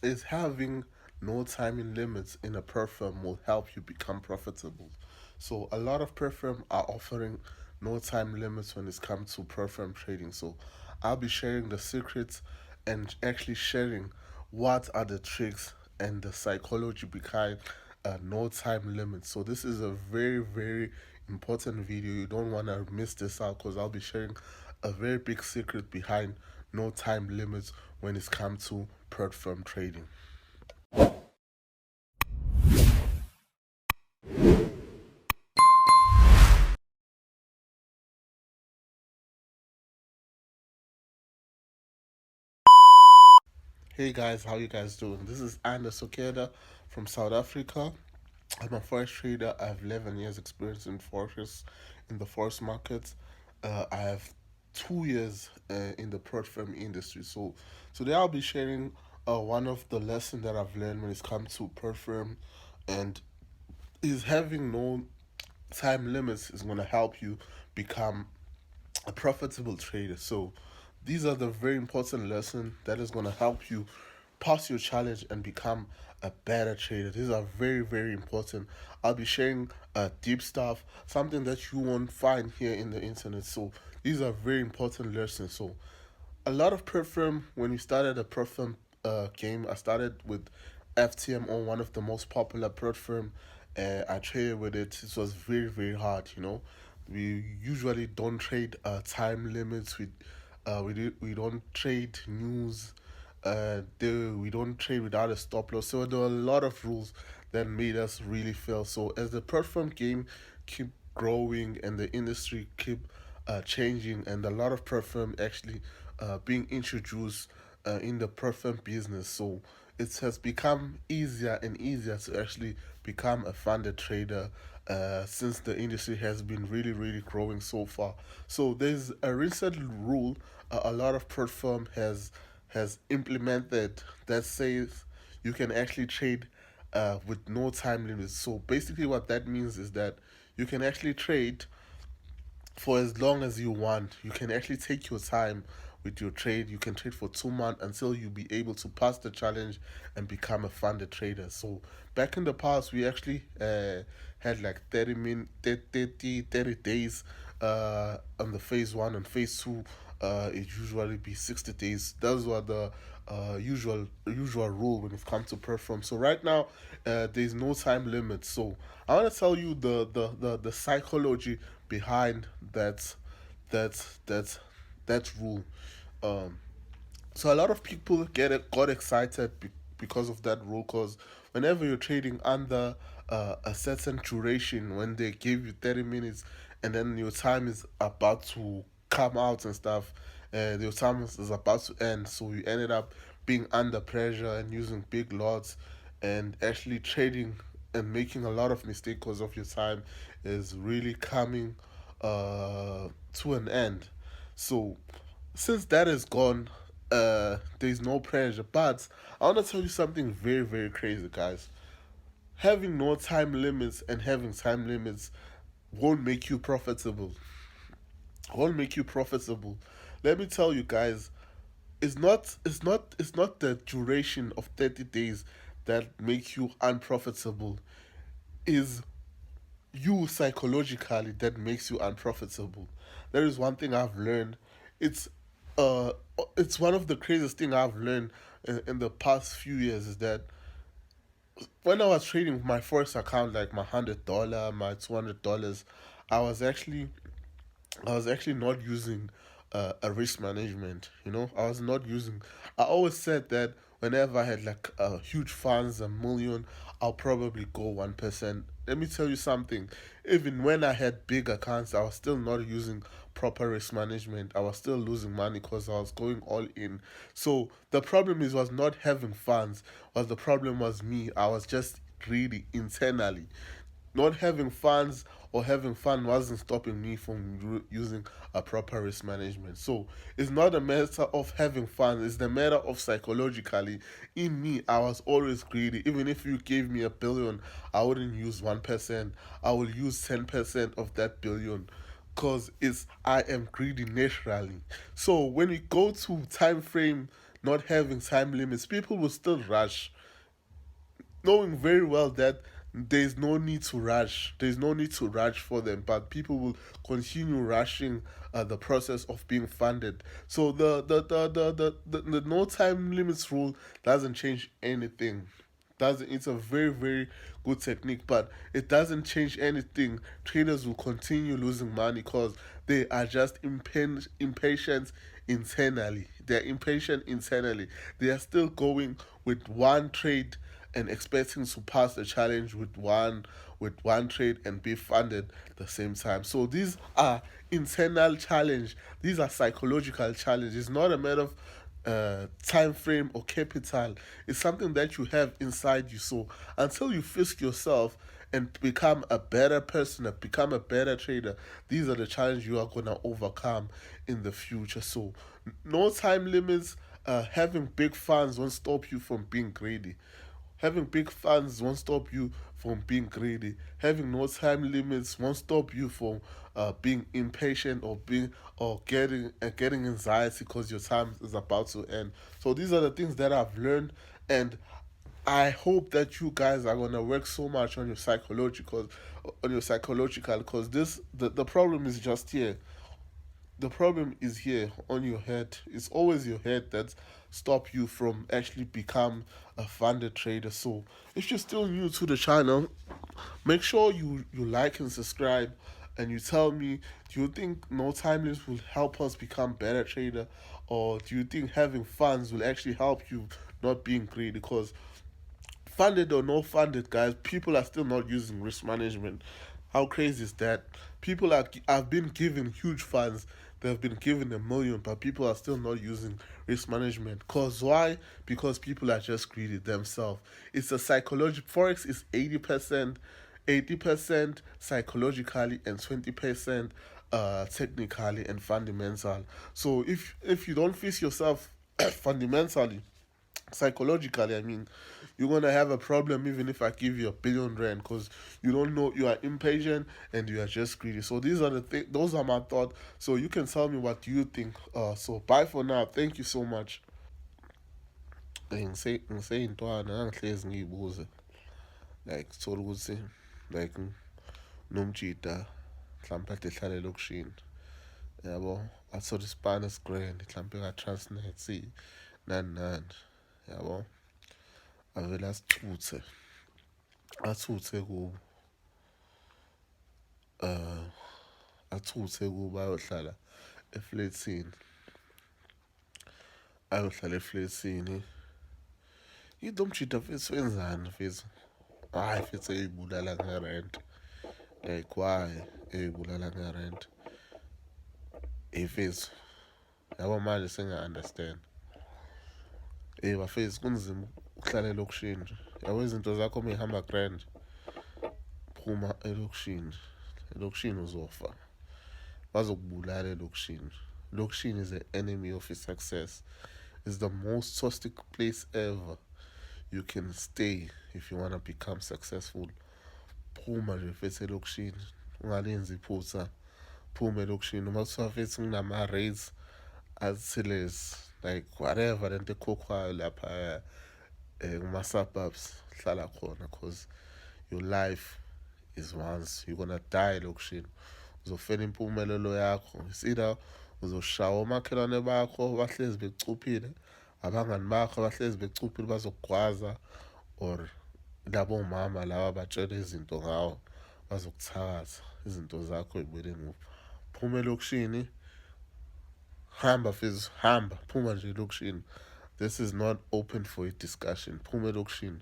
is having no timing limits in a perfume will help you become profitable. So a lot of perfume are offering no time limits when it's come to perfume trading. So I'll be sharing the secrets and actually sharing what are the tricks and the psychology behind no time limit. So this is a very important video. You don't want to miss this out because I'll be sharing a very big secret behind no time limits when it's come to perfume trading. Hey guys, how you guys doing? This is Anders Okeda from South Africa. I'm a forex trader. I have 11 years experience in the forex market. I have 2 years in the perfume industry. So today I'll be sharing one of the lessons that I've learned when it's come to perfume, and is having no time limits is going to help you become a profitable trader. So these are the very important lessons that is going to help you pass your challenge and become a better trader. These are very important. I'll be sharing deep stuff, something that you won't find here in the internet. So these are very important lessons. So a lot of perfume, when we started a perfume game, I started with FTMO, one of the most popular perfume. I traded with it. It was very hard. We usually don't trade time limits. We don't trade news. We don't trade without a stop loss. So there were a lot of rules that made us really fail. So as the perfume game keep growing and the industry keep changing, and a lot of perfume actually being introduced in the perfume business, so it has become easier and easier to actually become a funded trader since the industry has been really growing so far. So there's a recent rule a lot of perfume has implemented that says you can actually trade with no time limits. So basically, what that means is that you can actually trade for as long as you want. You can actually take your time with your trade. You can trade for 2 months until you be able to pass the challenge and become a funded trader. So back in the past, we actually had like 30 days on the phase one, and phase two it usually be 60 days. Those were the usual rule when it comes to perform. So right now, there's no time limit. So I want to tell you the psychology behind that that that rule. Um, so a lot of people got excited because of that rule. Because whenever you're trading under a certain duration, when they give you 30 minutes, and then your time is about to come out and stuff, your time is about to end. So you ended up being under pressure and using big lots, and actually trading and making a lot of mistakes because of your time is really coming to an end. So since that is gone, there's no pressure. But I want to tell you something very crazy, guys. Having no time limits and having time limits won't make you profitable. Won't make you profitable. Let me tell you, guys. It's not the duration of 30 days that makes you unprofitable. Is you psychologically that makes you unprofitable. There is one thing I've learned. It's uh it's one of the craziest thing I've learned in the past few years is that when I was trading my first account, like my $100, my $200, I was actually I was actually not using a risk management. I was not using. I always said that whenever I had like huge funds, 1 million, I'll probably go 1%. Let me tell you something. Even when I had big accounts, I was still not using proper risk management. I was still losing money because I was going all in. So the problem was not having funds. Was the problem was me. I was just greedy internally. Not having funds or having fun wasn't stopping me from using a proper risk management. So it's not a matter of having fun, it's the matter of psychologically. In me, I was always greedy. Even if you gave me 1 billion, I wouldn't use 1%. I will use 10% of that billion, because it's I am greedy naturally. So when we go to time frame not having time limits, people will still rush, knowing very well that there's no need to rush. There's no need to rush for them, but people will continue rushing the process of being funded. So the no time limits rule doesn't change anything. Doesn't It's a very very good technique, but it doesn't change anything. Traders will continue losing money because they are just impatient internally. They're impatient internally. They are still going with one trade and expecting to pass the challenge with one trade and be funded at the same time. So these are internal challenge. These are psychological challenges. It's not a matter of time frame or capital. It's something that you have inside you. So until you fix yourself and become a better person, and become a better trader, these are the challenges you are gonna overcome in the future. So no time limits. Having big funds won't stop you from being greedy. Having big funds won't stop you from being greedy. Having no time limits won't stop you from being impatient or getting anxiety because your time is about to end. So these are the things that I've learned, and I hope that you guys are gonna work so much on your psychological, because the problem is just here. The problem is here on your head. It's always your head that stop you from actually become a funded trader. So if you're still new to the channel, make sure you like and subscribe, and you tell me, do you think no time limits will help us become better trader, or do you think having funds will actually help you not being greedy? Because funded or no funded, guys, people are still not using risk management. How crazy is that? People have been given huge funds. They've been given 1 million, but people are still not using risk management. Cause why? Because people are just greedy themselves. It's a psychological. Forex is 80% psychologically and 20% technically and fundamental. So if you don't fix yourself fundamentally, psychologically, I mean, you're gonna have a problem even if I give you 1 billion rand, because you don't know, you are impatient and you are just greedy. So these are those are my thoughts. So you can tell me what you think. So bye for now. Thank you so much. Ngiseyintwana ngangihlezi ngiyibuza, like thola ukuthi like nomjida mhlawumbe ade ehlala elokishini, yabo, athole isipani esigrand mhlawumbe ka-Transnet nani nani, yabo, avele athuthe kubo, uh, athuthe kubo ayohlala eflethini. Yini umjida mfethu wenzani mfethu? Hhayi mfethu, eyibulala ngerent, like why eyibulala ngerent? Mfethu, yabo manje sengiya-understand. Bafethu, kunzima ukuhlala elokishini. Yabo izinto zakho uma yihamba grand, phuma elokishini. Elokishini uzofa, bazokubulala elokishini. Lokishini is the enemy of your success. It's the most toxic place ever you can stay if you want to become successful. Phuma nje mfethu elokishini, ungalenzi iphutha. Phuma elokishini. Uma kuthiwa mfethu kunama-raids athilezi, like whatever lento ekhokhwayo lapha kuma-suburbs, hlala khona, cause your life is once. You're gonna die elokishini. Uzofela impumelelo yakho. It's either uzoshawa omakhelwane bakho bahlezi becuphile, abangani bakho abahlezi becuphile bazokugwaza, or labo mama laba batshela izinto ngawo bazokuthakatha izinto zakho ey'buyele emuva. Phuma elokishini, hamba fethu, hamba, phuma nje elokishini. This is not open for a discussion. Phuma elokishini.